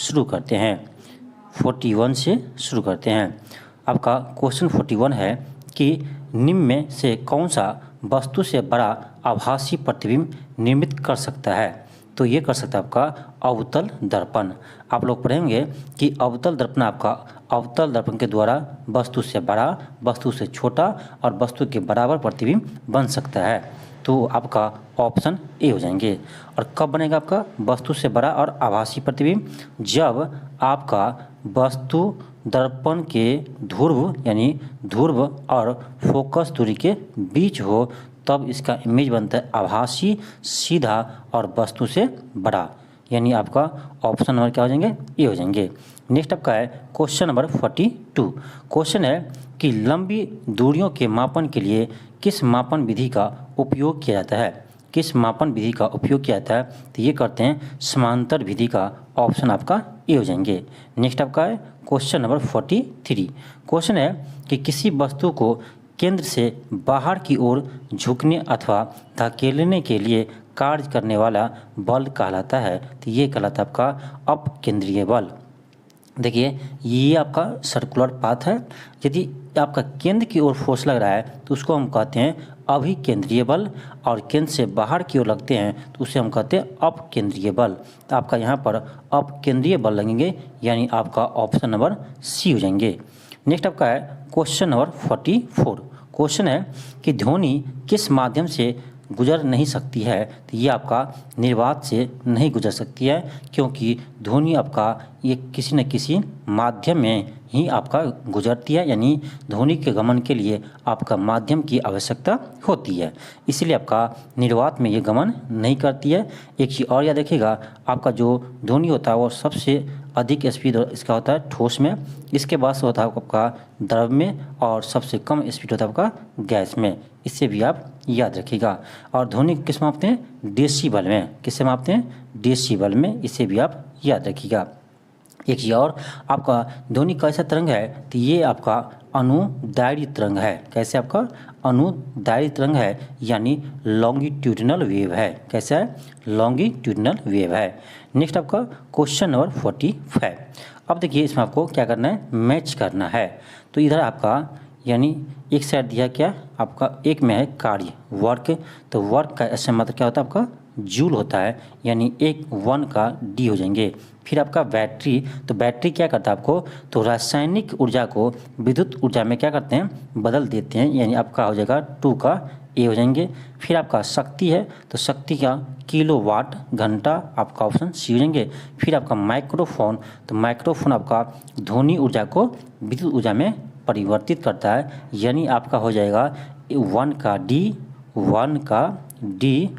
शुरू करते हैं। 41 से शुरू करते हैं। आपका क्वेश्चन 41 है कि निम्न में से कौन सा वस्तु से बड़ा आभासी प्रतिबिंब निर्मित कर सकता है। तो ये कर सकता है आपका अवतल दर्पण। आप लोग पढ़ेंगे कि अवतल दर्पण आपका अवतल दर्पण के द्वारा वस्तु से बड़ा, वस्तु से छोटा और वस्तु के बराबर प्रतिबिंब बन सकता है। तो आपका ऑप्शन ए हो जाएंगे। और कब बनेगा आपका वस्तु से बड़ा और आभासी प्रतिबिंब? जब आपका वस्तु दर्पण के ध्रुव यानी ध्रुव और फोकस दूरी के बीच हो, तब इसका इमेज बनता है आभासी, सीधा और वस्तु से बड़ा। यानी आपका ऑप्शन नंबर क्या हो जाएंगे? ए हो जाएंगे। नेक्स्ट आपका है क्वेश्चन नंबर 42। क्वेश्चन है कि लंबी दूरियों के मापन के लिए किस मापन विधि का उपयोग किया जाता है। किस मापन विधि का उपयोग किया जाता है? तो ये करते हैं समांतर विधि का। ऑप्शन आपका ए हो जाएंगे। नेक्स्ट आपका है क्वेश्चन नंबर 43। क्वेश्चन है कि किसी वस्तु को केंद्र से बाहर की ओर झुकने अथवा धकेलने के लिए कार्य करने वाला बल कहलाता है। तो ये कहलाता है आपका अपकेंद्रीय बल। देखिए ये आपका सर्कुलर पाथ है। यदि आपका केंद्र की ओर फोर्स लग रहा है तो उसको हम कहते हैं अभिकेंद्रीय बल, और केंद्र से बाहर की ओर लगते हैं तो उसे हम कहते हैं अपकेंद्रीय बल। तो आपका यहाँ पर अपकेंद्रीय बल लगेंगे, यानी आपका ऑप्शन नंबर सी हो जाएंगे। नेक्स्ट आपका है क्वेश्चन नंबर 44। क्वेश्चन है कि ध्वनि किस माध्यम से गुजर नहीं सकती है। तो ये आपका निर्वात से नहीं गुजर सकती है, क्योंकि ध्वनि आपका ये किसी न किसी माध्यम में ही आपका गुजरती है। यानी ध्वनि के गमन के लिए आपका माध्यम की आवश्यकता होती है, इसलिए आपका निर्वात में ये गमन नहीं करती है। एक चीज़ और याद रखिएगा, आपका जो ध्वनि होता है वो सबसे अधिक स्पीड इसका होता है ठोस में, इसके बाद से होता है आपका द्रव में, और सबसे कम स्पीड होता है आपका गैस में। इससे भी आप याद रखिएगा। और ध्वनि किस मापते हैं? डेसिबल में। किससे मापते हैं? डेसिबल में। इसे भी आप याद रखिएगा। एक चीज़ और, आपका ध्वनि कैसा तरंग है? तो ये आपका अनुदैर्घ्य तरंग है। कैसे? आपका अनुदैर्घ्य तरंग है, यानी लॉन्गिट्यूडिनल वेव है। कैसा है? लॉन्गिट्यूडिनल वेव है। नेक्स्ट आपका क्वेश्चन नंबर 45। अब देखिए इसमें आपको क्या करना है? मैच करना है। तो इधर आपका यानी एक साइड दिया क्या आपका, एक में है कार्य वर्क, तो वर्क का ऐसे मतलब क्या होता है? आपका जूल होता है, यानी एक 1 का डी हो जाएंगे। फिर आपका बैटरी, तो बैटरी क्या करता है आपको? तो रासायनिक ऊर्जा को विद्युत ऊर्जा में क्या करते हैं? बदल देते हैं, यानी आपका हो जाएगा 2 का ए हो जाएंगे। फिर आपका शक्ति है, तो शक्ति का किलोवाट घंटा, आपका ऑप्शन सी हो जाएंगे। फिर आपका माइक्रोफोन, तो माइक्रोफोन आपका ध्वनि ऊर्जा को विद्युत ऊर्जा में परिवर्तित करता है, यानी आपका हो जाएगा 1 का डी, 1 का डी,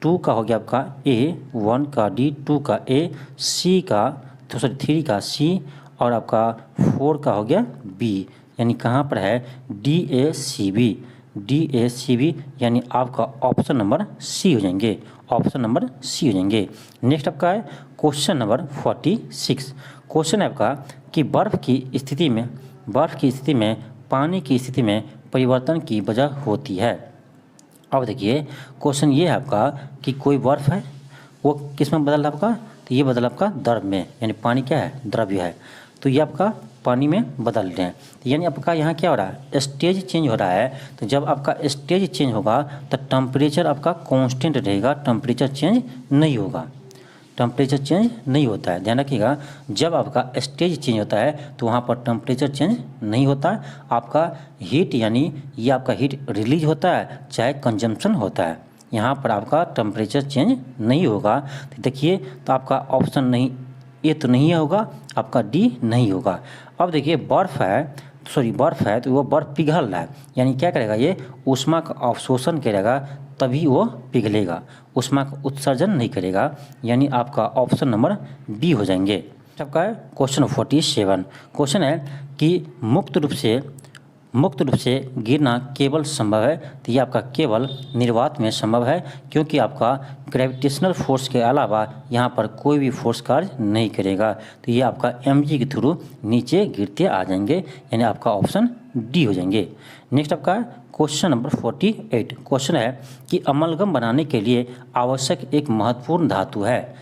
2 का हो गया आपका ए, 1 का डी, 2 का ए, सी का तो सॉरी 3 का सी, और आपका 4 का हो गया बी। यानी कहाँ पर है? D A C B, D A C B, यानी आपका ऑप्शन नंबर सी हो जाएंगे। ऑप्शन नंबर सी हो जाएंगे। नेक्स्ट आपका है क्वेश्चन नंबर 46। क्वेश्चन है आपका कि बर्फ़ की स्थिति में पानी की स्थिति में परिवर्तन की वजह होती है। अब देखिए क्वेश्चन ये है आपका कि कोई बर्फ़ है, वो किस में बदल रहा है आपका? तो ये बदल आपका द्रव में, यानी पानी क्या है? द्रव्य है। तो ये आपका पानी में बदल रहे हैं, तो यानी आपका यहाँ क्या हो रहा है? स्टेज चेंज हो रहा है। तो जब आपका स्टेज चेंज होगा तो टेम्परेचर आपका कांस्टेंट रहेगा, टेम्परेचर चेंज नहीं होगा। टेम्परेचर चेंज नहीं होता है, ध्यान रखिएगा। जब आपका स्टेज चेंज होता है तो वहाँ पर टेम्परेचर चेंज नहीं होता है। आपका हीट, यानी ये आपका हीट रिलीज होता है चाहे कंजम्पशन होता है, यहाँ पर आपका टेम्परेचर चेंज नहीं होगा। तो देखिए, तो आपका ऑप्शन नहीं, ए तो नहीं होगा, आपका डी नहीं होगा। अब देखिए बर्फ़ है तो वो बर्फ़ पिघल रहा है, यानी क्या करेगा? ये ऊष्मा का अवशोषण करेगा, तभी वो पिघलेगा, ऊष्मा का उत्सर्जन नहीं करेगा, यानी आपका ऑप्शन नंबर बी हो जाएंगे। आपका है क्वेश्चन 47। क्वेश्चन है कि मुक्त रूप से गिरना केवल संभव है। तो ये आपका केवल निर्वात में संभव है, क्योंकि आपका ग्रेविटेशनल फोर्स के अलावा यहाँ पर कोई भी फोर्स कार्य नहीं करेगा। तो ये आपका mg के थ्रू नीचे गिरते आ जाएंगे, यानी आपका ऑप्शन डी हो जाएंगे। नेक्स्ट आपका क्वेश्चन नंबर 48। क्वेश्चन है कि अमलगम बनाने के लिए आवश्यक एक महत्वपूर्ण धातु है।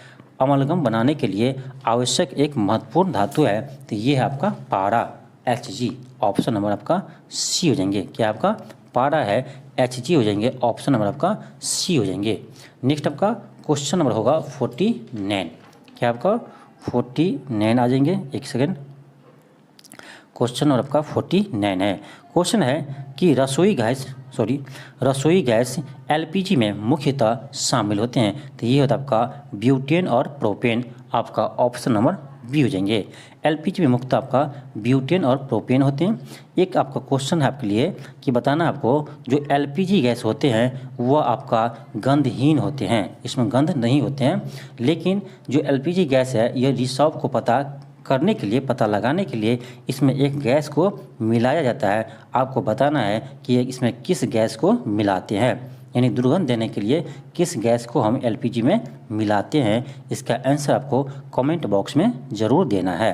अमलगम बनाने के लिए आवश्यक एक महत्वपूर्ण धातु है, तो ये है आपका पारा Hg। ऑप्शन नंबर आपका सी हो जाएंगे। क्या आपका पारा है Hg हो जाएंगे, ऑप्शन नंबर आपका सी हो जाएंगे। नेक्स्ट आपका क्वेश्चन नंबर होगा 49। क्या आपका 49 आ जाएंगे, एक सेकेंड। क्वेश्चन नंबर आपका 49 है। क्वेश्चन है कि रसोई गैस एलपीजी में मुख्यतः शामिल होते हैं, तो ये होता है आपका ब्यूटेन और प्रोपेन। आपका ऑप्शन नंबर बी हो जाएंगे। एलपीजी में मुख्यतः आपका ब्यूटेन और प्रोपेन होते हैं। एक आपका क्वेश्चन है आपके लिए कि बताना आपको जो एलपीजी गैस होते हैं वह आपका गंधहीन होते हैं, इसमें गंध नहीं होते हैं। लेकिन जो एलपीजी गैस है यह रिसाव को पता लगाने के लिए इसमें एक गैस को मिलाया जाता है। आपको बताना है कि इसमें किस गैस को मिलाते हैं, यानी दुर्गंध देने के लिए किस गैस को हम एलपीजी में मिलाते हैं। इसका आंसर आपको कमेंट बॉक्स में ज़रूर देना है।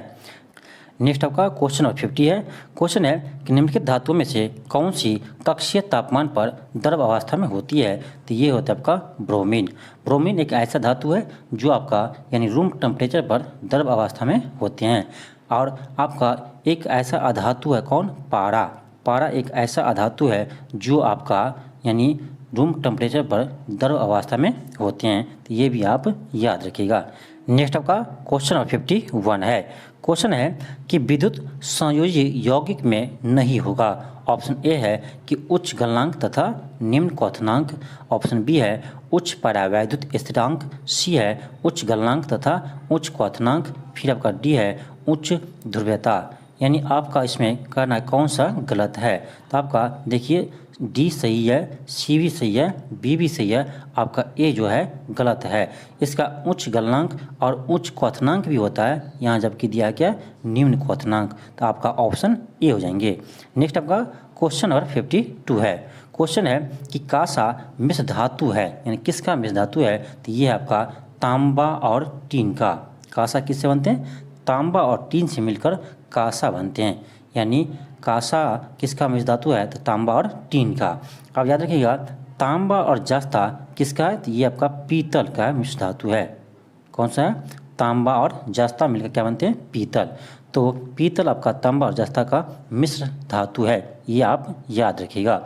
नेक्स्ट आपका क्वेश्चन नंबर 50 है। क्वेश्चन है कि निम्नलिखित धातुओं में से कौन सी कक्षीय तापमान पर द्रव अवस्था में होती है, तो ये होता है आपका ब्रोमीन। ब्रोमीन एक ऐसा धातु है जो आपका यानी रूम टेम्परेचर पर द्रव अवस्था में होते हैं। और आपका एक ऐसा अधातु है कौन, पारा। पारा एक ऐसा अधातु है जो आपका यानी रूम टेम्परेचर पर द्रव अवस्था में होते हैं, तो ये भी आप याद रखिएगा। नेक्स्ट आपका क्वेश्चन नंबर 51 है। क्वेश्चन है कि विद्युत संयोजी यौगिक में नहीं होगा। ऑप्शन ए है कि उच्च गलनांक तथा निम्न क्वथनांक। ऑप्शन बी है उच्च परावैद्युत स्थिरांक। सी है उच्च गलनांक तथा उच्च क्वथनांक। फिर आपका डी है उच्च ध्रुवीयता। यानी आपका इसमें करना कौन सा गलत है, तो आपका देखिए डी सही है, सी भी सही है, बी भी सही है, आपका ए जो है गलत है। इसका उच्च गलनांक और उच्च क्वथनांक भी होता है, यहाँ जबकि दिया गया निम्न क्वथनांक, तो आपका ऑप्शन ए हो जाएंगे। नेक्स्ट आपका क्वेश्चन नंबर 52 है। क्वेश्चन है कि कांसा मिश्र धातु है, यानी किसका मिश्र धातु है, तो ये है आपका तांबा और टीन का। कांसा किससे बनते हैं, तांबा और टीन से मिलकर कांसा बनते हैं। यानी कांसा किसका मिश्र धातु है, तो तांबा और टीन का। आप याद रखिएगा तांबा और जस्ता किसका है, तो ये आपका पीतल का मिश्र धातु है। कौन सा है, तांबा और जस्ता मिलकर क्या बनते हैं, पीतल। तो पीतल आपका तांबा और जस्ता का मिश्र धातु है, ये आप याद रखिएगा।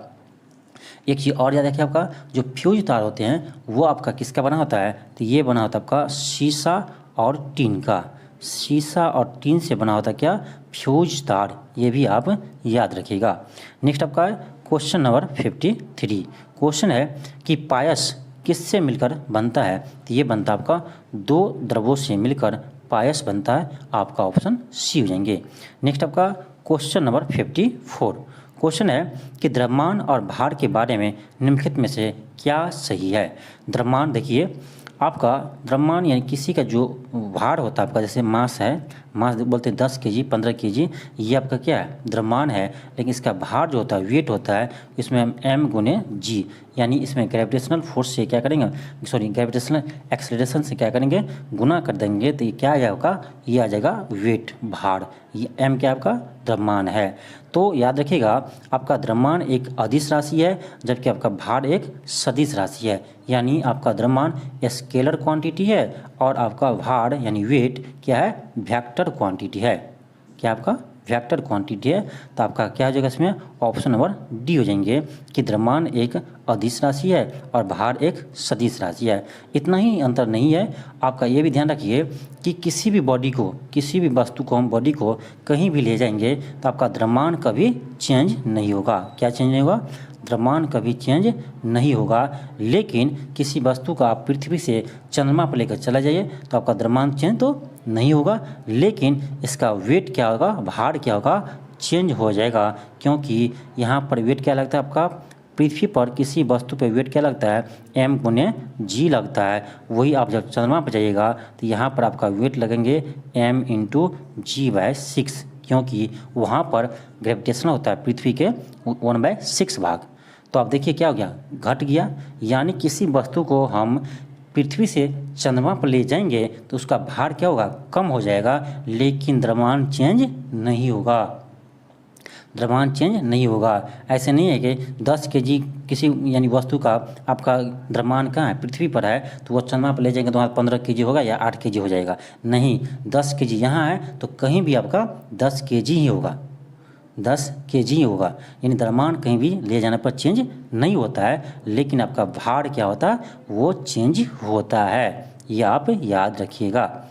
एक चीज़ और याद रखिए, आपका जो फ्यूज तार होते हैं वो आपका किसका बना होता है, तो ये बना होता है आपका शीशा और टीन का। शीशा और टीन से बना होता क्या, फ्यूज तार, ये भी आप याद रखिएगा। नेक्स्ट आपका क्वेश्चन नंबर 53। क्वेश्चन है कि पायस किससे मिलकर बनता है, तो ये बनता है आपका दो द्रवों से मिलकर पायस बनता है। आपका ऑप्शन सी हो जाएंगे। नेक्स्ट आपका क्वेश्चन नंबर 54। क्वेश्चन है कि द्रव्यमान और भार के बारे में निम्नलिखित में से क्या सही है। द्रव्यमान देखिए आपका द्रव्यमान यानी किसी का जो भार होता है आपका, जैसे मास है, मास बोलते हैं 10 kg 15 kg, ये आपका क्या है, द्रव्यमान है। लेकिन इसका भार जो होता है, वेट होता है, इसमें हम m गुने g, यानी इसमें ग्रेविटेशनल फोर्स से क्या करेंगे, ग्रेविटेशनल एक्सेलरेशन से क्या करेंगे, गुना कर देंगे, तो ये क्या आ जाएगा, ये आ जाएगा वेट, भार। ये m क्या आपका द्रव्यमान है। तो याद रखिएगा आपका द्रव्यमान एक अदिश राशि है, जबकि आपका भार एक सदिश राशि है। यानी आपका द्रव्यमान स्केलर क्वांटिटी है और आपका भार यानी वेट क्या है, वेक्टर क्वांटिटी है। क्या आपका वेक्टर क्वांटिटी है। तो आपका क्या हो जाएगा इसमें, ऑप्शन नंबर डी हो जाएंगे कि द्रव्यमान एक अदिश राशि है और भार एक सदिश राशि है। इतना ही अंतर नहीं है। आपका ये भी ध्यान रखिए कि किसी भी बॉडी को, किसी भी वस्तु को, हम बॉडी को कहीं भी ले जाएंगे तो आपका द्रव्यमान कभी चेंज नहीं होगा। क्या चेंज नहीं होगा, द्रव्यमान कभी चेंज नहीं होगा। लेकिन किसी वस्तु का आप पृथ्वी से चंद्रमा पर लेकर चला जाइए तो आपका द्रव्यमान चेंज तो नहीं होगा, लेकिन इसका वेट क्या होगा, भार क्या होगा, चेंज हो जाएगा। क्योंकि यहाँ पर वेट क्या लगता है आपका, पृथ्वी पर किसी वस्तु पर वेट क्या लगता है, m गुने g लगता है। वही आप जब चंद्रमा पर जाइएगा तो यहाँ पर आपका वेट लगेंगे m × g/6, क्योंकि वहाँ पर ग्रेविटेशन होता है पृथ्वी के 1/6 भाग। तो आप देखिए क्या हो गया, घट गया। यानी किसी वस्तु को हम पृथ्वी से चंद्रमा पर ले जाएंगे तो उसका भार क्या होगा, कम हो जाएगा, लेकिन द्रव्यमान चेंज नहीं होगा। द्रव्यमान चेंज नहीं होगा। ऐसे नहीं है कि 10 केजी किसी यानी वस्तु का आपका द्रव्यमान कहाँ है, पृथ्वी पर है, तो वो चंद्रमा पर ले जाएंगे तो वहाँ 15 केजी होगा या 8 केजी हो जाएगा। नहीं, 10 केजी यहाँ है तो कहीं भी आपका 10 केजी ही होगा, 10 केजी ही होगा। यानी द्रव्यमान कहीं भी ले जाने पर चेंज नहीं होता है, लेकिन आपका भार क्या होता है, वो चेंज होता है। ये आप याद रखिएगा।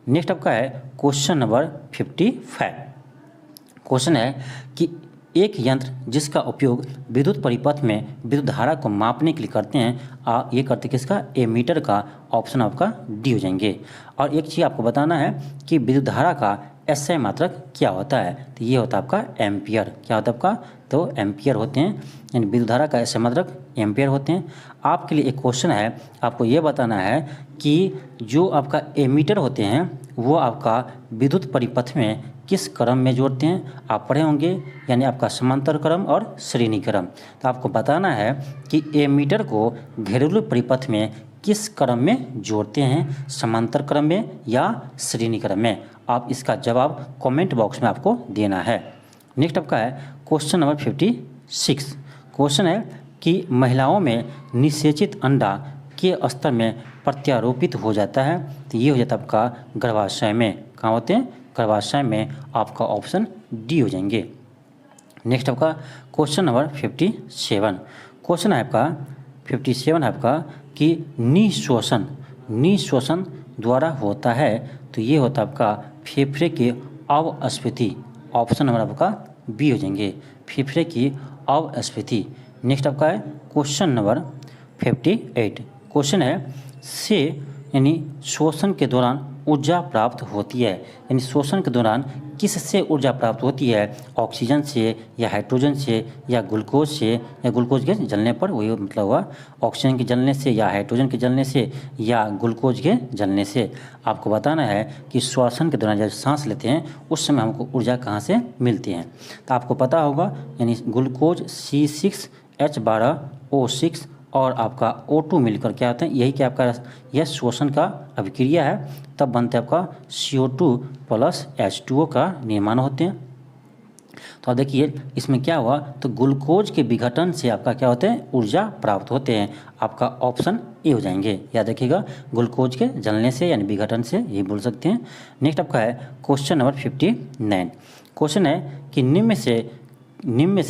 नेक्स्ट आपका है क्वेश्चन नंबर 55। क्वेश्चन है कि एक यंत्र जिसका उपयोग विद्युत परिपथ में विद्युत धारा को मापने के लिए करते हैं, ये करते किसका, एमीटर का। ऑप्शन आपका डी हो जाएंगे। और एक चीज़ आपको बताना है कि विद्युत धारा का एसआई मात्रक क्या होता है, तो ये होता है आपका एम्पियर। क्या होता है आपका, तो एम्पियर होते हैं, यानी विद्युत धारा का एसआई मात्रक एम्पियर होते हैं। आपके लिए एक क्वेश्चन है, आपको ये बताना है कि जो आपका एमीटर होते हैं वो आपका विद्युत परिपथ में किस क्रम में जोड़ते हैं। आप पढ़े होंगे, यानी आपका समांतर क्रम और श्रेणी क्रम। तो आपको बताना है कि एमीटर को घरेलू परिपथ में किस क्रम में जोड़ते हैं, समांतर क्रम में या श्रेणी क्रम में। आप इसका जवाब कमेंट बॉक्स में आपको देना है। नेक्स्ट आपका है क्वेश्चन नंबर 56। क्वेश्चन है कि महिलाओं में निषेचित अंडा के स्तर में प्रत्यारोपित हो जाता है, तो ये हो जाता है आपका गर्भाशय में। कहाँ होते हैं, गर्भाशय में। आपका ऑप्शन डी हो जाएंगे। नेक्स्ट आपका क्वेश्चन नंबर 57। क्वेश्चन है आपका 57 है आपका कि निश्वसन द्वारा होता है, तो ये होता है आपका फेफड़े की अवस्फीति। ऑप्शन नंबर आपका बी हो जाएंगे, फेफड़े की अवस्फीति। नेक्स्ट आपका है क्वेश्चन नंबर 58। क्वेश्चन है से यानी शोषण के दौरान ऊर्जा प्राप्त होती है, यानी शोषण के दौरान किससे ऊर्जा प्राप्त होती है, ऑक्सीजन से या हाइड्रोजन से या ग्लूकोज से, या ग्लूकोज के जलने पर, वही मतलब हुआ ऑक्सीजन के जलने से या हाइड्रोजन के जलने से या ग्लूकोज के जलने से। आपको बताना है कि श्वसन के दौरान जब सांस लेते हैं उस समय हमको ऊर्जा कहाँ से मिलती है। तो आपको पता होगा, यानी ग्लूकोज C6H12O6 और आपका O2 मिलकर क्या होता है, यही कि आपका यह श्वसन का अभिक्रिया है, तब बनते हैं आपका CO2 प्लस H2O का निर्माण होते हैं। तो आप देखिए इसमें क्या हुआ, तो ग्लूकोज के विघटन से आपका क्या होते हैं, ऊर्जा प्राप्त होते हैं। आपका ऑप्शन ए हो जाएंगे। याद रखिएगा, ग्लूकोज के जलने से यानी विघटन से, ये बोल सकते हैं। नेक्स्ट आपका है क्वेश्चन नंबर 59। क्वेश्चन है कि निम्न में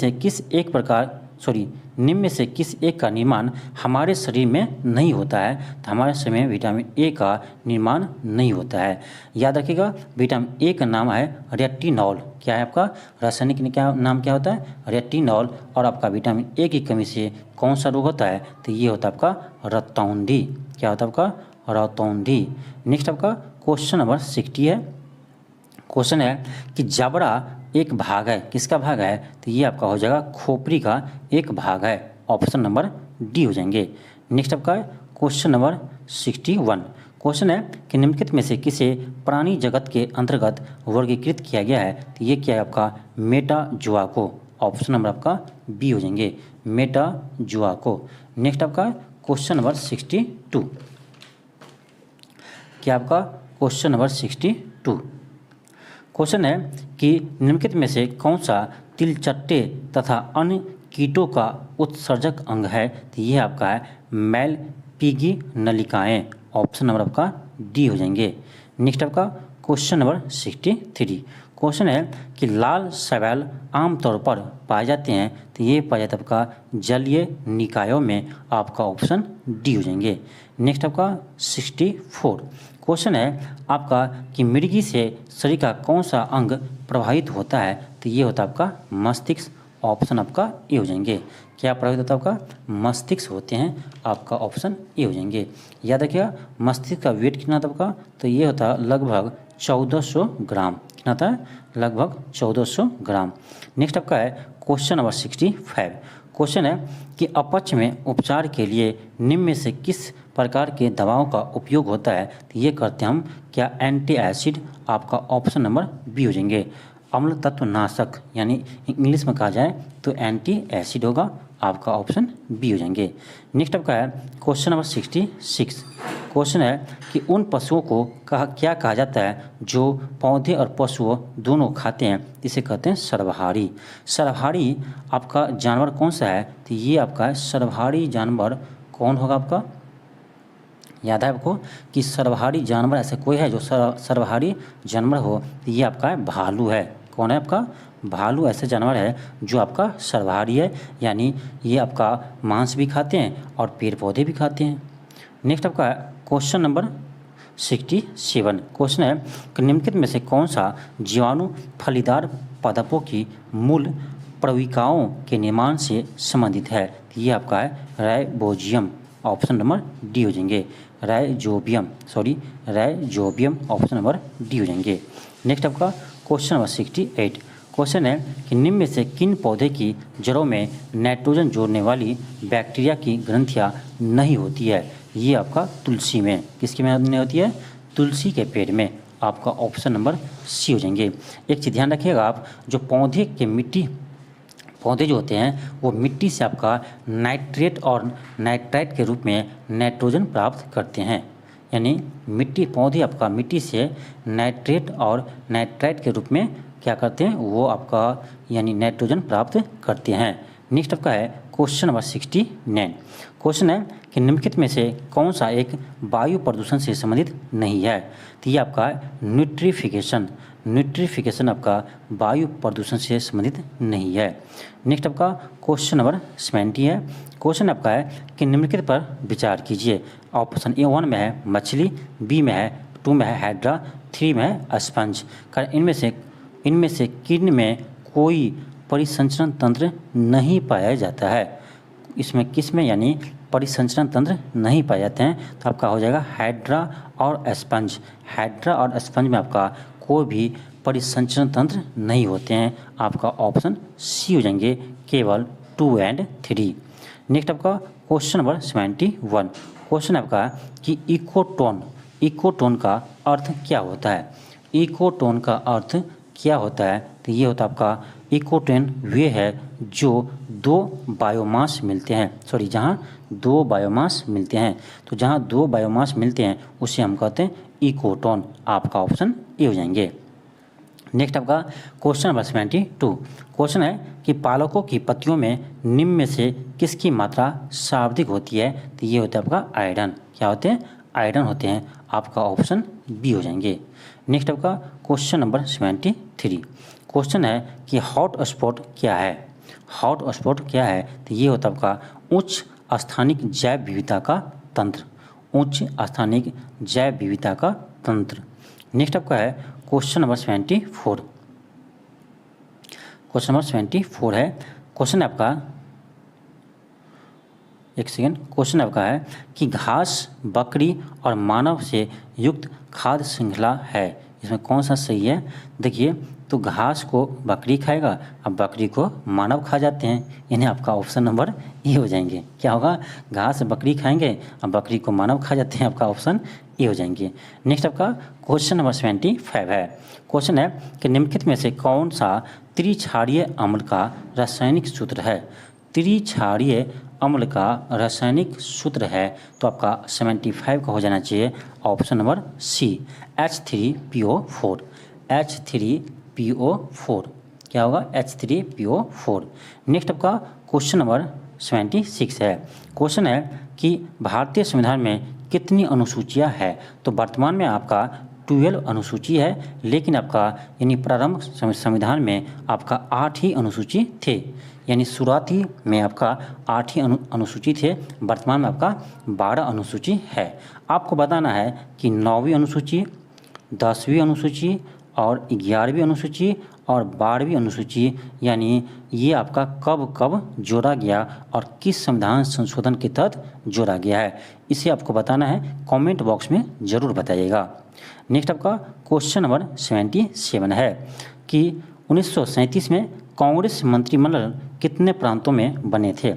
से किस एक का निर्माण हमारे शरीर में नहीं होता है, तो हमारे शरीर में विटामिन ए का निर्माण नहीं होता है। याद रखिएगा, विटामिन ए का नाम है रेटिनॉल। क्या है आपका रासायनिक नाम क्या होता है, रेटिनॉल। और आपका विटामिन ए की कमी से कौन सा रोग होता है, तो ये होता है आपका रतौंधी। क्या होता है आपका, रतौंधी। नेक्स्ट आपका क्वेश्चन नंबर 60 है। क्वेश्चन है कि जबड़ा एक भाग है, किसका भाग है, तो ये आपका हो जाएगा खोपड़ी का एक भाग है। ऑप्शन नंबर डी हो जाएंगे। नेक्स्ट आपका क्वेश्चन नंबर 61। क्वेश्चन है कि निम्नलिखित में से किसे प्राणी जगत के अंतर्गत वर्गीकृत किया गया है, तो ये क्या है आपका मेटाजोआ। ऑप्शन नंबर आपका बी हो जाएंगे, मेटाजोआ। नेक्स्ट आपका क्वेश्चन नंबर 62। क्या आपका क्वेश्चन नंबर 62। क्वेश्चन है कि निम्नलिखित में से कौन सा तिलचट्टे तथा अन्य कीटों का उत्सर्जक अंग है, तो ये आपका है मैलपीगी नलिकाएं। ऑप्शन नंबर आपका डी हो जाएंगे। नेक्स्ट आपका क्वेश्चन नंबर 63। क्वेश्चन है कि लाल शैवाल आमतौर पर पाए जाते हैं, तो ये पाया जाता है आपका जलीय निकायों में। आपका ऑप्शन डी हो जाएंगे। नेक्स्ट आपका 64। क्वेश्चन है आपका कि मृगी से शरीर का कौन सा अंग प्रभावित होता है, तो ये होता है आपका मस्तिष्क। ऑप्शन आपका ए हो जाएंगे। क्या प्रभावित होता है आपका, मस्तिष्क होते हैं। आपका ऑप्शन ए हो जाएंगे। याद रखिएगा, मस्तिष्क का वेट कितना था आपका, तो ये होता है लगभग 1400 ग्राम। कितना था, लगभग 1400 ग्राम। नेक्स्ट आपका है क्वेश्चन नंबर 65। क्वेश्चन है कि अपच में उपचार के लिए निम्न में से किस प्रकार के दवाओं का उपयोग होता है, तो ये करते हैं हम क्या, एंटी एसिड। आपका ऑप्शन नंबर बी हो जाएंगे। अम्ल तत्व नाशक, यानी इंग्लिश में कहा जाए तो एंटी एसिड होगा। आपका ऑप्शन बी हो जाएंगे। नेक्स्ट आपका है क्वेश्चन नंबर 66। क्वेश्चन है कि उन पशुओं को क्या कहा जाता है जो पौधे और पशुओं दोनों खाते हैं, इसे कहते हैं सर्वहारी। सर्वहारी आपका जानवर कौन सा है, तो ये आपका है सर्वहारी जानवर कौन होगा आपका, याद है आपको कि सर्वहारी जानवर ऐसा कोई है जो सर्वहारी जानवर हो, तो ये आपका है भालू है। कौन है आपका, भालू ऐसे जानवर है जो आपका सर्वहारी है, यानी ये आपका मांस भी खाते हैं और पेड़ पौधे भी खाते हैं। नेक्स्ट आपका क्वेश्चन नंबर 67 क्वेश्चन है कि निम्नलिखित में से कौन सा जीवाणु फलीदार पादपों की मूल प्रविकाओं के निर्माण से संबंधित है, तो ये आपका है राइजोबियम, ऑप्शन नंबर डी हो जाएंगे, राइजोबियम ऑप्शन नंबर डी हो जाएंगे। नेक्स्ट आपका क्वेश्चन नंबर 68 क्वेश्चन है कि निम्न में से किन पौधे की जड़ों में नाइट्रोजन जोड़ने वाली बैक्टीरिया की ग्रंथियां नहीं होती है, ये आपका तुलसी में, किसके में नहीं होती है, तुलसी के पेड़ में, आपका ऑप्शन नंबर सी हो जाएंगे। एक चीज़ ध्यान रखिएगा आप, जो पौधे जो होते हैं वो मिट्टी से आपका नाइट्रेट और नाइट्राइट के रूप में नाइट्रोजन प्राप्त करते हैं, यानी पौधे आपका मिट्टी से नाइट्रेट और नाइट्राइट के रूप में क्या करते हैं, वो आपका यानी नाइट्रोजन प्राप्त करते हैं। नेक्स्ट आपका है क्वेश्चन नंबर 69 क्वेश्चन है कि निम्नलिखित में से कौन सा एक वायु प्रदूषण से संबंधित नहीं है, तो ये आपका न्यूट्रिफिकेशन आपका वायु प्रदूषण से संबंधित नहीं है। नेक्स्ट आपका क्वेश्चन नंबर 70 है क्वेश्चन आपका है कि निम्नलिखित पर विचार कीजिए। ऑप्शन ए 1 में है मछली, बी में है 2 में है हाइड्रा, 3 में है स्पंज। इनमें से किन में कोई परिसंचरण तंत्र नहीं पाया जाता है, इसमें किस में यानी परिसंचरण तंत्र नहीं पाए जाते हैं, तो आपका हो जाएगा हाइड्रा और स्पंज। हाइड्रा और स्पंज में आपका कोई भी परिसंचरण तंत्र नहीं होते हैं, आपका ऑप्शन सी हो जाएंगे, केवल 2 और 3। नेक्स्ट आपका क्वेश्चन नंबर 71 क्वेश्चन आपका कि इकोटोन का अर्थ क्या होता है। इकोटोन का अर्थ क्या होता है, तो ये होता है आपका इकोटोन वे है जो जहाँ दो बायोमास मिलते हैं, तो जहाँ दो बायोमास मिलते हैं उसे हम कहते हैं इकोटोन, आपका ऑप्शन ए हो जाएंगे। नेक्स्ट आपका क्वेश्चन नंबर 72 क्वेश्चन है कि पालकों की पत्तियों में निम्न में से किसकी मात्रा सर्वाधिक होती है, तो ये होता है आपका आयरन। क्या होते हैं, आयरन होते हैं, आपका ऑप्शन बी हो जाएंगे। नेक्स्ट आपका क्वेश्चन नंबर 73 क्वेश्चन है कि हॉट स्पॉट क्या है। हॉट स्पॉट क्या है, तो ये होता है आपका उच्च स्थानिक जैव विविधता का तंत्र, उच्च स्थानिक जैव विविधता का तंत्र। नेक्स्ट आपका है क्वेश्चन नंबर 74 क्वेश्चन नंबर 74 है क्वेश्चन आपका क्वेश्चन आपका है कि घास, बकरी और मानव से युक्त खाद्य श्रृंखला है, इसमें कौन सा सही है। देखिए, तो घास को बकरी खाएगा, अब बकरी को मानव खा जाते हैं, इन्हें आपका ऑप्शन नंबर ए हो जाएंगे। क्या होगा, घास बकरी खाएंगे, अब बकरी को मानव खा जाते हैं, आपका ऑप्शन ए हो जाएंगे। नेक्स्ट आपका क्वेश्चन नंबर 75 है क्वेश्चन है कि निम्नलिखित में से कौन सा त्रिक्षारीय अम्ल का रासायनिक सूत्र है। त्रिक्षारीय अम्ल का रासायनिक सूत्र है, तो आपका 75 का हो जाना चाहिए, option number C H3PO4। H3PO4 क्या होगा, H3PO4। नेक्स्ट आपका क्वेश्चन नंबर 76 है क्वेश्चन है कि भारतीय संविधान में कितनी अनुसूचियां है, तो वर्तमान में आपका 12 अनुसूची है, लेकिन आपका यानी प्रारंभ संविधान में आपका 8 ही अनुसूची थे, यानी शुरुआती में आपका 8 ही अनुसूची थे, वर्तमान में आपका 12 अनुसूची है। आपको बताना है कि 9वीं अनुसूची, 10वीं अनुसूची और 11वीं अनुसूची और 12वीं अनुसूची यानी ये आपका कब कब जोड़ा गया और किस संविधान संशोधन के तहत जोड़ा गया है, इसे आपको बताना है, कमेंट बॉक्स में ज़रूर बताइएगा। नेक्स्ट आपका क्वेश्चन नंबर 77 है कि 1937 में कांग्रेस मंत्रिमंडल कितने प्रांतों में बने थे।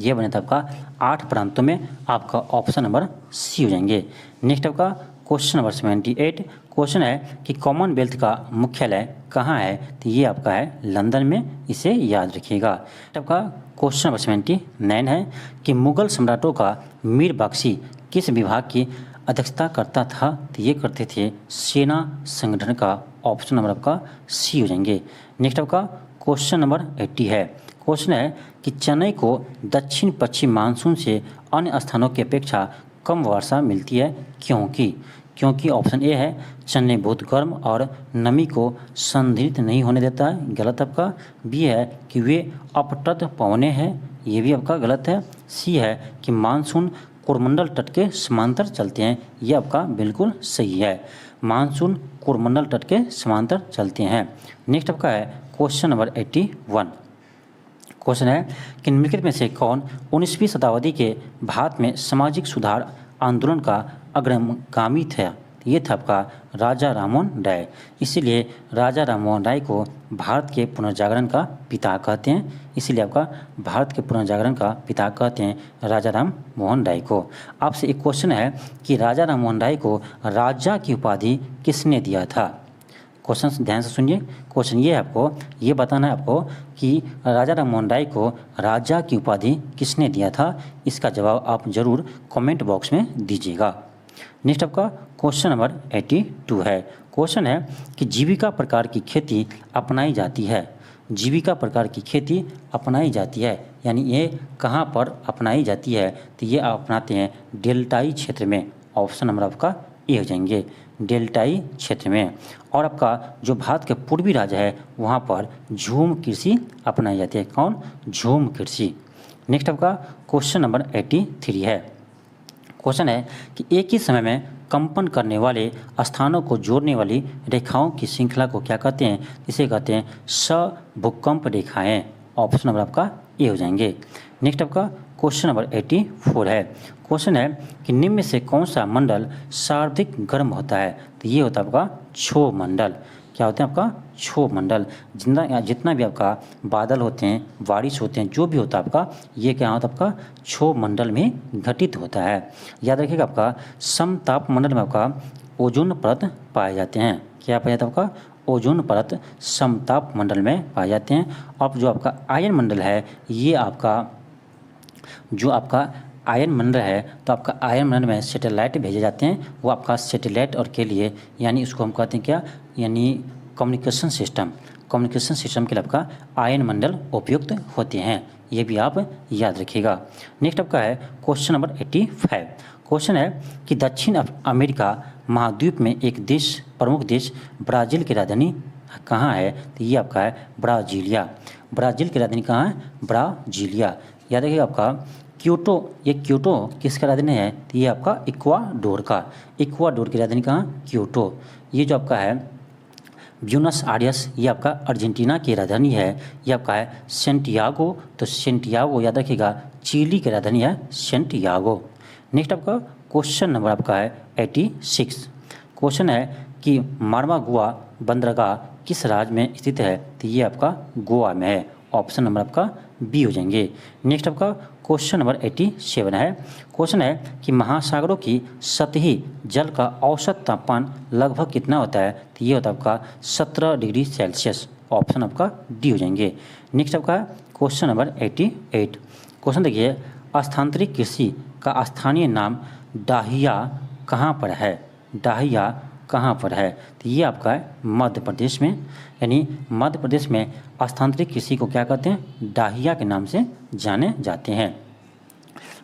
ये बने थे आपका 8 प्रांतों में, आपका ऑप्शन नंबर सी हो जाएंगे। नेक्स्ट आपका क्वेश्चन नंबर 78 क्वेश्चन है कि कॉमनवेल्थ का मुख्यालय कहाँ है, तो ये आपका है लंदन में, इसे याद रखिएगा। आपका क्वेश्चन नंबर 79 है कि मुगल सम्राटों का मीर बख्शी किस विभाग की अध्यक्षता करता था? तो ये करते थे सेना संगठन का। ऑप्शन नंबर आपका सी हो जाएंगे। नेक्स्ट आपका क्वेश्चन नंबर 80 है। क्वेश्चन है कि चेन्नई को दक्षिण पश्चिम मानसून से अन्य स्थानों की अपेक्षा कम वर्षा मिलती है, क्योंकि ऑप्शन ए है चेन्नई बहुत गर्म और नमी को संधारित नहीं होने देता है, गलत आपका। बी है कि वे अपतट पवने हैं, ये भी आपका गलत है। सी है कि मानसून कोरमंडल तट के समांतर चलते हैं, ये आपका बिल्कुल सही है। मानसून कोरमंडल तट के समांतर चलते हैं। नेक्स्ट आपका है क्वेश्चन नंबर 81। क्वेश्चन है कि निम्नलिखित में से कौन 19वीं शताब्दी के भारत में सामाजिक सुधार आंदोलन का अग्रगामी था? ये था आपका राजा राममोहन राय। इसीलिए राजा राममोहन राय को भारत के पुनर्जागरण का पिता कहते हैं। इसीलिए आपका भारत के पुनर्जागरण का पिता कहते हैं राजा राममोहन राय को। आपसे एक क्वेश्चन है कि राजा राममोहन राय को राजा की उपाधि किसने दिया था? क्वेश्चन ध्यान से सुनिए। क्वेश्चन ये है आपको ये बताना है आपको कि राजा राममोहन राय को राजा की उपाधि किसने दिया था। इसका जवाब आप जरूर कमेंट बॉक्स में दीजिएगा। नेक्स्ट आपका क्वेश्चन नंबर 82 है। क्वेश्चन है कि जीविका प्रकार की खेती अपनाई जाती है। जीविका प्रकार की खेती अपनाई जाती है यानी ये कहाँ पर अपनाई जाती है? तो ये आप अपनाते हैं डेल्टाई क्षेत्र में। ऑप्शन नंबर आपका ए हो जाएंगे, डेल्टाई क्षेत्र में। और आपका जो भारत के पूर्वी राज्य है वहाँ पर झूम कृषि अपनाई जाती है। कौन? झूम कृषि। नेक्स्ट आपका क्वेश्चन नंबर 83 है। क्वेश्चन है कि एक ही समय में कंपन करने वाले स्थानों को जोड़ने वाली रेखाओं की श्रृंखला को क्या कहते हैं? इसे कहते हैं सभूकंप रेखाएं। ऑप्शन नंबर आपका ए हो जाएंगे। नेक्स्ट आपका क्वेश्चन नंबर 84 है। क्वेश्चन है कि निम्न में से कौन सा मंडल सर्वाधिक गर्म होता है? तो ये होता है आपका क्षोभ मंडल। क्या होते हैं आपका? क्षोभ मंडल। जितना भी आपका बादल होते हैं, बारिश होते हैं, जो भी होता है आपका, ये क्या होता है आपका? क्षोभ मंडल में घटित होता है। याद रखिएगा आपका समताप मंडल में आपका ओजोन परत पाए जाते हैं। क्या पाया जाता है आपका? ओजोन परत समताप मंडल में पाए जाते हैं। और जो आपका आयन मंडल है ये आपका जो आपका आयन मंडल है तो आपका आयन मंडल में सैटेलाइट भेजे जाते हैं। वो आपका सैटेलाइट और के लिए यानी उसको हम कहते हैं क्या? यानी कम्युनिकेशन सिस्टम के लिए आपका आयन मंडल उपयुक्त होते हैं। ये भी आप याद रखिएगा। नेक्स्ट आपका है क्वेश्चन नंबर 85। क्वेश्चन है कि दक्षिण अमेरिका महाद्वीप में एक प्रमुख देश ब्राज़ील की राजधानी कहाँ है? तो ये आपका है ब्राज़ीलिया। ब्राज़ील की राजधानी कहाँ है? ब्राज़ीलिया। याद रखिएगा आपका क्योटो। ये क्योटो किसका राजधानी है? तो ये आपका इक्वाडोर की राजधानी कहाँ? क्योटो। ये जो आपका है ब्यूनस आयर्स ये आपका अर्जेंटीना की राजधानी है। ये आपका है सेंटियागो। तो सेंटियागो याद रखिएगा चिली की राजधानी है सेंटियागो। नेक्स्ट आपका क्वेश्चन नंबर आपका है 86। क्वेश्चन है कि मार्मागुआ बंदरगाह किस राज्य में स्थित है? तो ये आपका गोवा में है। ऑप्शन नंबर आपका बी हो जाएंगे। नेक्स्ट आपका क्वेश्चन नंबर 87 है। क्वेश्चन है कि महासागरों की सतही जल का औसत तापमान लगभग कितना होता है? तो ये होता है आपका 17 डिग्री सेल्सियस। ऑप्शन आपका डी हो जाएंगे। नेक्स्ट आपका क्वेश्चन नंबर 88। क्वेश्चन देखिए स्थानांतरित कृषि का स्थानीय नाम डाहिया कहाँ पर है? डाहिया कहाँ पर है? तो ये आपका है मध्य प्रदेश में। यानी मध्य प्रदेश में स्थानांतरित कृषि को क्या कहते हैं? डाहिया के नाम से जाने जाते हैं।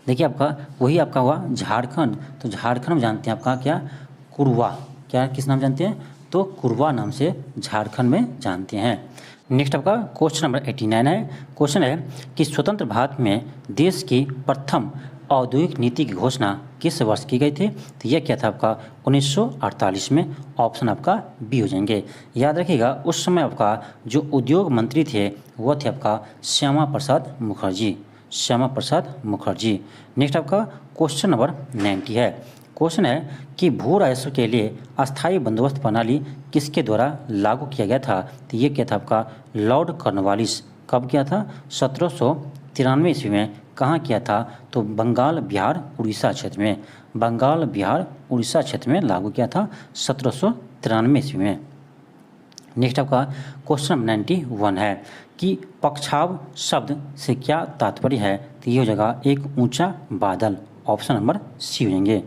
देखिए आपका वही आपका हुआ झारखंड। तो झारखंड में जानते हैं आपका क्या? कुरवा। क्या किस नाम जानते हैं? तो कुरवा नाम से झारखंड में जानते हैं। नेक्स्ट आपका क्वेश्चन नंबर 89 है। क्वेश्चन है कि स्वतंत्र भारत में देश की प्रथम औद्योगिक नीति की घोषणा किस वर्ष की गई थी? तो यह क्या था आपका? 1948 में। ऑप्शन आपका बी हो जाएंगे। याद रखिएगा उस समय आपका जो उद्योग मंत्री थे वो थे आपका श्यामा प्रसाद मुखर्जी। नेक्स्ट आपका क्वेश्चन नंबर 90 है। क्वेश्चन है कि भू राजस्व के लिए अस्थायी बंदोबस्त प्रणाली किसके द्वारा लागू किया गया था? तो ये क्या था आपका? Lord Cornwallis. कब किया था? 1793 ईस्वी में। कहाँ किया था? तो बंगाल बिहार उड़ीसा क्षेत्र में लागू किया था 1793 ईस्वी में। नेक्स्ट आपका क्वेश्चन नंबर 91 है कि पक्षाव शब्द से क्या तात्पर्य है? तो ये हो जाएगा एक ऊंचा बादल। ऑप्शन नंबर सी हो जाएंगे।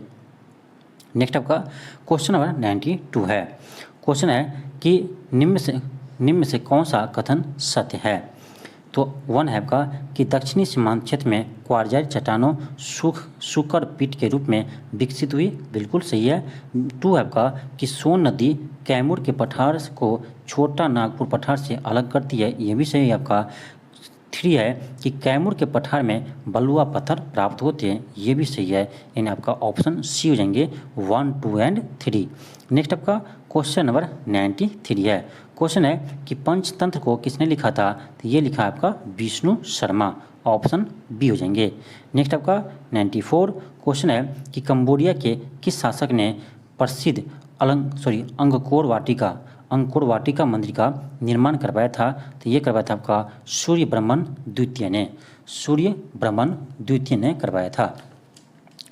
नेक्स्ट आपका क्वेश्चन नंबर 92 है। क्वेश्चन है कि निम्न में से कौन सा कथन सत्य है। तो 1 है आपका कि दक्षिणी सीमांत क्षेत्र में क्वार्जाइट चट्टानों सूखर पीठ के रूप में विकसित हुई, बिल्कुल सही है। 2 है आपका कि सोन नदी कैमूर के पठार को छोटा नागपुर पठार से अलग करती है, ये भी सही है आपका। 3 है कि कैमूर के पठार में बलुआ पत्थर प्राप्त होते हैं, ये भी सही है। यानी आपका ऑप्शन सी हो जाएंगे 1, 2 एंड 3। नेक्स्ट आपका क्वेश्चन नंबर 93 है। क्वेश्चन है कि पंचतंत्र को किसने लिखा था, तो ये लिखा है आपका विष्णु शर्मा, ऑप्शन बी हो जाएंगे। नेक्स्ट आपका 94 क्वेश्चन है कि कंबोडिया के किस शासक ने प्रसिद्ध अंकोर वाटिका मंदिर का निर्माण करवाया था, तो ये करवाया था आपका सूर्यवर्मन द्वितीय ने करवाया था।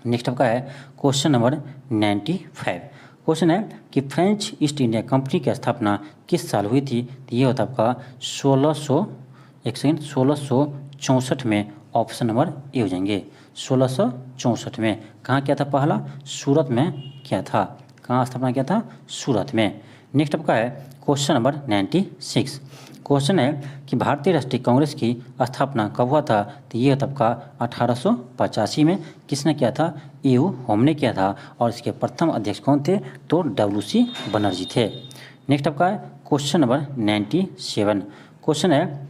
नेक्स्ट आपका है क्वेश्चन नंबर 95। क्वेश्चन है कि फ्रेंच ईस्ट इंडिया कंपनी की स्थापना किस साल हुई थी, तो ये होता है आपका 1664 में, ऑप्शन नंबर ए हो जाएंगे। 1664 में कहाँ किया था, पहला सूरत में किया था। कहाँ स्थापना किया था, सूरत में। नेक्स्ट आपका है क्वेश्चन नंबर 96। क्वेश्चन है कि भारतीय राष्ट्रीय कांग्रेस की स्थापना कब हुआ था, तो ये होता आपका 1885 में। किसने किया था, ए.यू. होम ने किया था। और इसके प्रथम अध्यक्ष कौन थे, तो डब्ल्यू.सी. बनर्जी थे। नेक्स्ट आपका है क्वेश्चन नंबर 97। क्वेश्चन है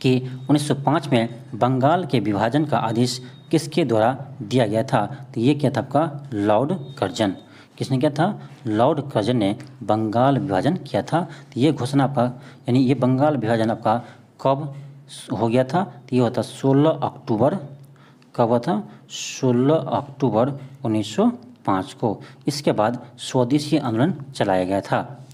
कि 1905 में बंगाल के विभाजन का आदेश किसके द्वारा दिया गया था, तो ये क्या था आपका लॉर्ड कर्जन। किसने किया था, लॉर्ड कर्जन ने बंगाल विभाजन किया था। तो ये घोषणा आपका यानी ये बंगाल विभाजन आपका कब हो गया था, तो ये होता 16 अक्टूबर, कब हुआ था, 16 अक्टूबर 1905 को। इसके बाद स्वदेशी आंदोलन चलाया गया था।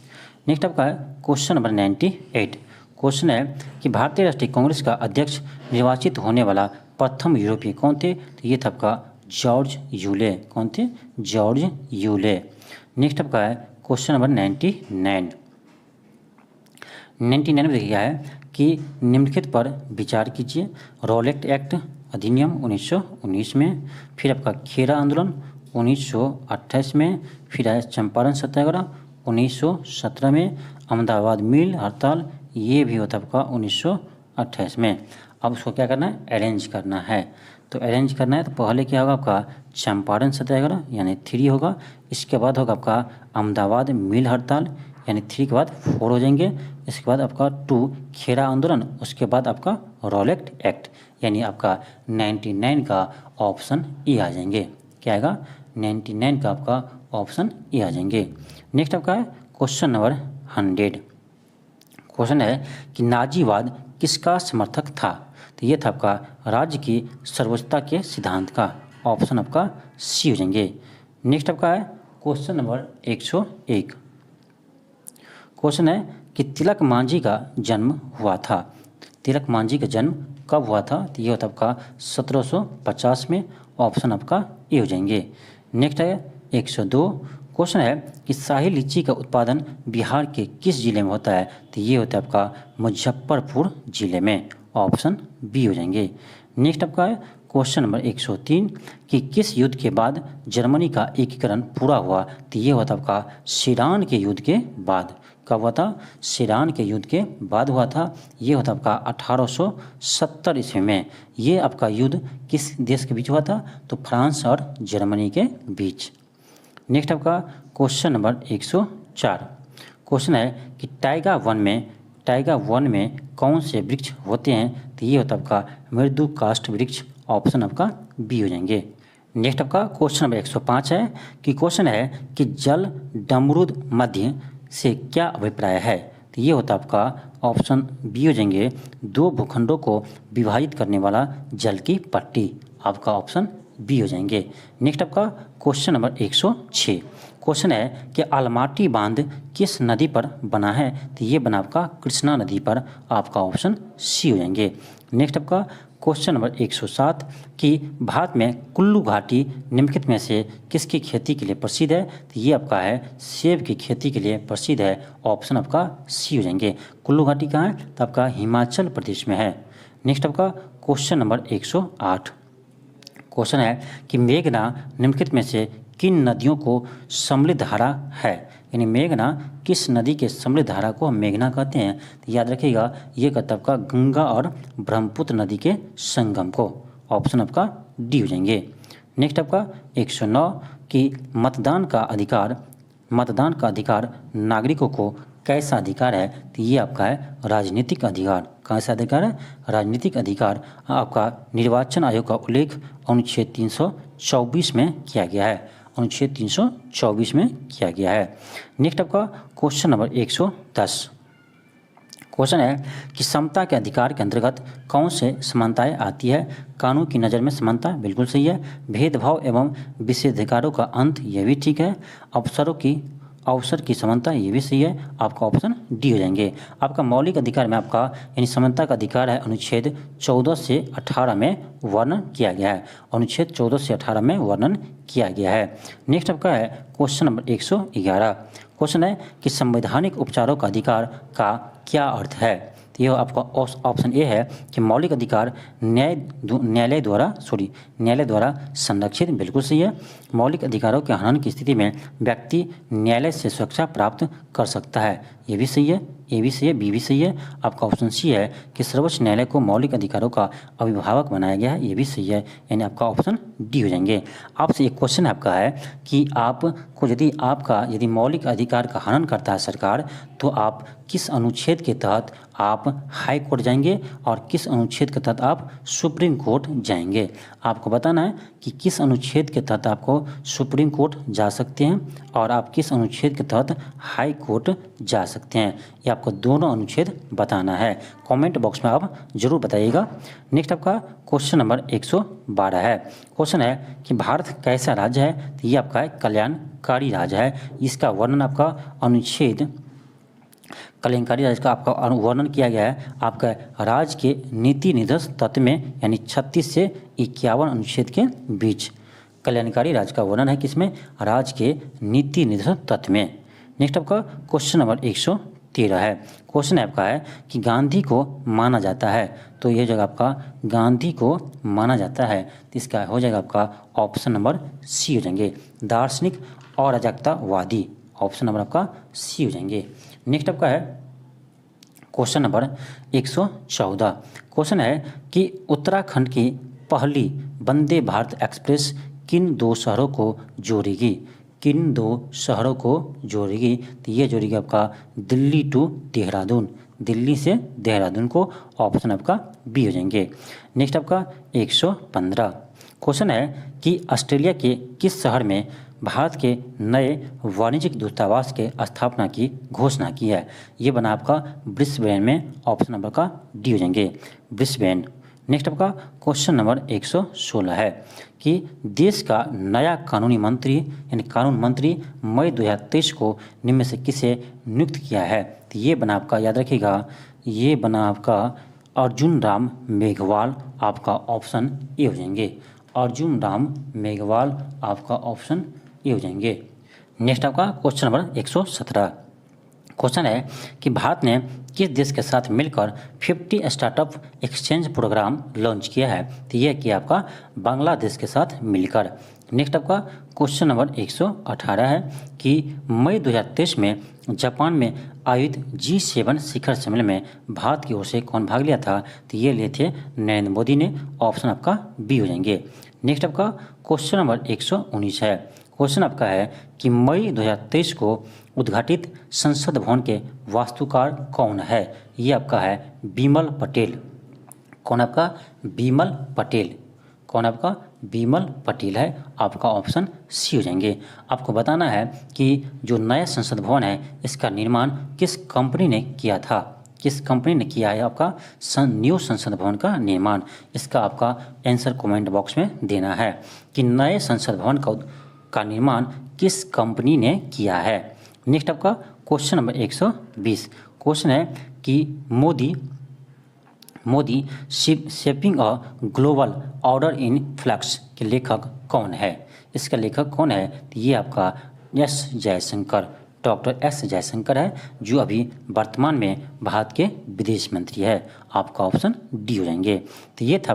नेक्स्ट आपका है क्वेश्चन नंबर 98। क्वेश्चन है कि भारतीय राष्ट्रीय कांग्रेस का अध्यक्ष निर्वाचित होने वाला प्रथम यूरोपीय कौन थे, तो ये था आपका जॉर्ज यूले। कौन थे, जॉर्ज यूले। नेक्स्ट आपका है क्वेश्चन नंबर 99 में देखिए है कि निम्नलिखित पर विचार कीजिए। रॉलेट एक्ट अधिनियम 1919 में, फिर आपका खेरा आंदोलन 1928 में, फिर है चंपारण सत्याग्रह 1917 में, अहमदाबाद मिल हड़ताल ये भी होता है आपका 1928 में। अब उसको क्या करना है, अरेंज करना है। तो अरेंज करना है तो पहले क्या होगा आपका चंपारण सत्याग्रह यानी 3 होगा। इसके बाद होगा आपका अहमदाबाद मिल हड़ताल यानी 3 के बाद 4 हो जाएंगे। इसके बाद आपका 2 खेरा आंदोलन, उसके बाद आपका रॉलेट एक्ट यानी आपका 99 का ऑप्शन ए आ जाएंगे। क्या आएगा, 99 का आपका ऑप्शन ए आ जाएंगे। नेक्स्ट आपका है क्वेश्चन नंबर 100। क्वेश्चन है कि नाजीवाद किसका समर्थक था, तो ये था आपका राज्य की सर्वोच्चता के सिद्धांत का, ऑप्शन आपका सी हो जाएंगे। नेक्स्ट आपका है क्वेश्चन नंबर 101। क्वेश्चन है कि तिलक मांझी का जन्म हुआ था, तिलक मांझी का जन्म कब हुआ था, तो ये होता आपका 1750 में, ऑप्शन आपका ए हो जाएंगे। नेक्स्ट है 102। क्वेश्चन है कि शाही लीची का उत्पादन बिहार के किस जिले में होता है, तो ये होता है आपका मुजफ्फरपुर जिले में, ऑप्शन बी हो जाएंगे। नेक्स्ट आपका है क्वेश्चन नंबर 103 कि किस युद्ध के बाद जर्मनी का एकीकरण पूरा हुआ, तो ये होता आपका सिरान के युद्ध के बाद। कब हुआ था, सिरान के युद्ध के बाद हुआ था। ये होता आपका 1870 ईस्वी में। ये आपका युद्ध किस देश के बीच हुआ था, तो फ्रांस और जर्मनी के बीच। नेक्स्ट आपका क्वेश्चन नंबर 104। क्वेश्चन है कि टाइगा वन में कौन से वृक्ष होते हैं, तो ये होता आपका मृदु काष्ठ वृक्ष, ऑप्शन आपका बी हो जाएंगे। नेक्स्ट आपका क्वेश्चन नंबर 105 है कि क्वेश्चन है कि जल डमरूद मध्य से क्या अभिप्राय है, तो ये होता आपका ऑप्शन बी हो जाएंगे 2 भूखंडों को विभाजित करने वाला जल की पट्टी, आपका ऑप्शन बी हो जाएंगे। नेक्स्ट आपका क्वेश्चन नंबर 106। क्वेश्चन है कि आलमाटी बांध किस नदी पर बना है, तो ये बना आपका कृष्णा नदी पर, आपका ऑप्शन सी हो जाएंगे। नेक्स्ट आपका क्वेश्चन नंबर 107 कि भारत में कुल्लू घाटी निम्नलिखित में से किसकी खेती के लिए प्रसिद्ध है, तो ये आपका है सेब की खेती के लिए प्रसिद्ध है, ऑप्शन आपका सी हो जाएंगे। कुल्लू घाटी कहाँ है, तो आपका हिमाचल प्रदेश में है। नेक्स्ट आपका क्वेश्चन नंबर 108। क्वेश्चन है कि मेघना निम्नलिखित में से किन नदियों को समृद्ध धारा है, यानी मेघना किस नदी के समृद्ध धारा को हम मेघना कहते हैं। तो याद रखिएगा ये कहता आपका गंगा और ब्रह्मपुत्र नदी के संगम को। ऑप्शन आपका डी हो जाएंगे। नेक्स्ट आपका 109 कि मतदान का अधिकार नागरिकों को कैसा अधिकार है। तो ये आपका है राजनीतिक अधिकार। कैसा अधिकार है? राजनीतिक अधिकार। आपका निर्वाचन आयोग का उल्लेख अनुच्छेद 324 में किया गया है। अनुच्छेद 324 में किया गया है। नेक्स्ट आपका क्वेश्चन नंबर 110। क्वेश्चन है कि समता के अधिकार के अंतर्गत कौन से समानताएं आती है। कानून की नज़र में समानता बिल्कुल सही है। भेदभाव एवं विशेषाधिकारों का अंत, यह भी ठीक है। अवसर की समानता, ये भी सही है। आपका ऑप्शन डी हो जाएंगे। आपका मौलिक अधिकार में आपका यानी समानता का अधिकार है अनुच्छेद 14 से 18 में वर्णन किया गया है। अनुच्छेद 14 से 18 में वर्णन किया गया है। नेक्स्ट आपका है क्वेश्चन नंबर 111। क्वेश्चन है कि संवैधानिक उपचारों का अधिकार का क्या अर्थ है। तो यह आपका ऑप्शन ए है कि मौलिक अधिकार न्यायालय द्वारा संरक्षित, बिल्कुल सही है। मौलिक अधिकारों के हनन की स्थिति में व्यक्ति न्यायालय से सुरक्षा प्राप्त कर सकता है, ये भी सही है। ए भी सही है, बी भी सही है। आपका ऑप्शन सी है कि सर्वोच्च न्यायालय को मौलिक अधिकारों का अभिभावक बनाया गया है, ये भी सही है। यानी आपका ऑप्शन डी हो जाएंगे। आपसे एक क्वेश्चन आपका है कि आपको यदि मौलिक अधिकार का हनन करता है सरकार, तो आप किस अनुच्छेद के तहत आप हाई कोर्ट जाएंगे और किस अनुच्छेद के तहत आप सुप्रीम कोर्ट जाएंगे। आपको बताना है कि किस अनुच्छेद के तहत आपको सुप्रीम कोर्ट जा सकते हैं और आप किस अनुच्छेद के तहत हाई कोर्ट जा सकते हैं। ये आपको दोनों अनुच्छेद बताना है। कमेंट बॉक्स में आप जरूर बताइएगा। नेक्स्ट आपका क्वेश्चन नंबर 112 है। क्वेश्चन है कि भारत कैसा राज्य है। तो ये आपका है कल्याणकारी राज्य है। इसका वर्णन आपका अनुच्छेद कल्याणकारी राज्य का आपका वर्णन किया गया है आपका राज्य के नीति निर्देश तत्व में, यानी 36 से 51 अनुच्छेद के बीच। कल्याणकारी राज्य का वर्णन है किसमें? राज्य के नीति निर्देश तत्व में। नेक्स्ट आपका क्वेश्चन नंबर 113 है। क्वेश्चन आपका है कि गांधी को माना जाता है। तो यह जगह आपका गांधी को माना जाता है, तो इसका हो जाएगा आपका ऑप्शन नंबर सी हो जाएंगे, दार्शनिक और अराजकतावादी। ऑप्शन नंबर आपका सी हो जाएंगे। नेक्स्ट आपका है क्वेश्चन नंबर 114। क्वेश्चन है कि उत्तराखंड की पहली वंदे भारत एक्सप्रेस किन दो शहरों को जोड़ेगी। किन दो शहरों को जोड़ेगी। तो ये जोड़ेगी आपका दिल्ली टू देहरादून, दिल्ली से देहरादून को। ऑप्शन आपका बी हो जाएंगे। नेक्स्ट आपका 115। क्वेश्चन है कि ऑस्ट्रेलिया के किस शहर में भारत के नए वाणिज्यिक दूतावास के स्थापना की घोषणा की है। ये बना आपका ब्रिस्बेन में। ऑप्शन नंबर का डी हो जाएंगे, ब्रिस्बेन। नेक्स्ट आपका क्वेश्चन नंबर 116 है कि देश का नया कानूनी मंत्री यानी कानून मंत्री मई 2023 को निम्न में से किसे नियुक्त किया है। तो ये बना आपका, याद रखिएगा, ये बना आपका अर्जुन राम मेघवाल। आपका ऑप्शन ए हो जाएंगे, अर्जुन राम मेघवाल। आपका ऑप्शन ए हो जाएंगे। नेक्स्ट आपका क्वेश्चन नंबर 117। क्वेश्चन है कि भारत ने किस देश के साथ मिलकर 50 स्टार्टअप एक्सचेंज प्रोग्राम लॉन्च किया है। तो यह किया आपका बांग्लादेश के साथ मिलकर। नेक्स्ट आपका क्वेश्चन नंबर 118 है कि मई 2023 में जापान में आयोजित G7 शिखर सम्मेलन में भारत की ओर से कौन भाग लिया था। तो ये लिए थे नरेंद्र मोदी ने। ऑप्शन आपका बी हो जाएंगे। नेक्स्ट आपका क्वेश्चन नंबर 119 है। क्वेश्चन आपका है कि मई 2023 को उद्घाटित संसद भवन के वास्तुकार कौन है। ये आपका है बिमल पटेल। कौन आपका? बिमल पटेल। कौन आपका? बिमल पटेल है। आपका ऑप्शन सी हो जाएंगे। आपको बताना है कि जो नया संसद भवन है इसका निर्माण किस कंपनी ने किया था। किस कंपनी ने किया है आपका न्यू संसद भवन का निर्माण। इसका आपका आंसर कमेंट बॉक्स में देना है कि नए संसद भवन का निर्माण किस कंपनी ने किया है। नेक्स्ट आपका क्वेश्चन नंबर 120। क्वेश्चन है कि Modi shaping a global order in flux के लेखक कौन है। इसका लेखक कौन है। तो ये आपका S Jaishankar, doctor S Jaishankar है, जो अभी वर्तमान में भारत के विदेश मंत्री है। आपका ऑप्शन डी हो जाएंगे। तो ये था